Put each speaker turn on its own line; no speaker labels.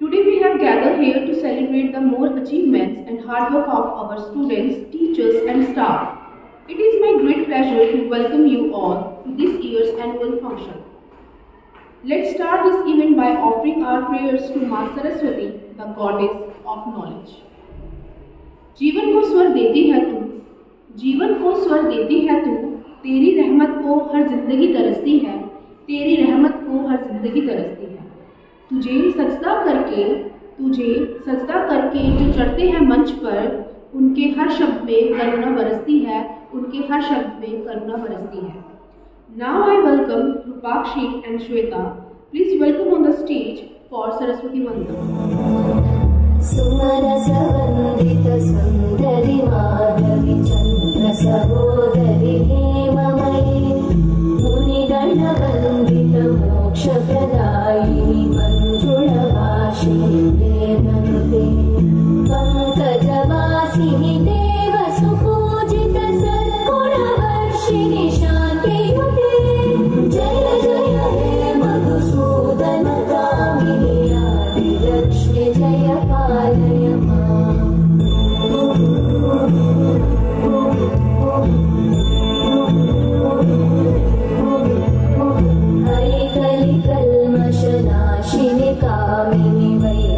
Today we have gathered here to celebrate the more achievements and hard work of our students, teachers and staff. It is my great pleasure to welcome you all to this year's annual function. Let's start this event by offering our prayers to Maa Saraswati, the goddess of knowledge. जीवन को स्वर देती है तू, जीवन को स्वर देती है तू, तेरी रहमत को हर जिंदगी तरसती है, तेरी रहमत को हर जिंदगी तरसती है। तुझे सजदा करके जो चढ़ते हैं मंच पर, उनके हर शब्द में करुणा बरसती है, उनके हर शब्द में करुणा बरसती है। Now I welcome Rupakshi and Shweta. Please welcome on the stage for Saraswati Vandana.
सुमरसवन्दित सुन्दरि माधवि चन्द्र सहोदरि हेममयि मुनिगणवन्दित मोक्षप्रदायिनि मञ्जुळवासिनि देवनुते पङ्कजवासिनि देवसुपूजित सद्गुणवर्षिणि शान्तियुते जय जय हे मधुसूदन कामिनि आदिलक्ष्मि जय पालय माम्। हरिकलिकल्मषनाशिनि कामिनि वै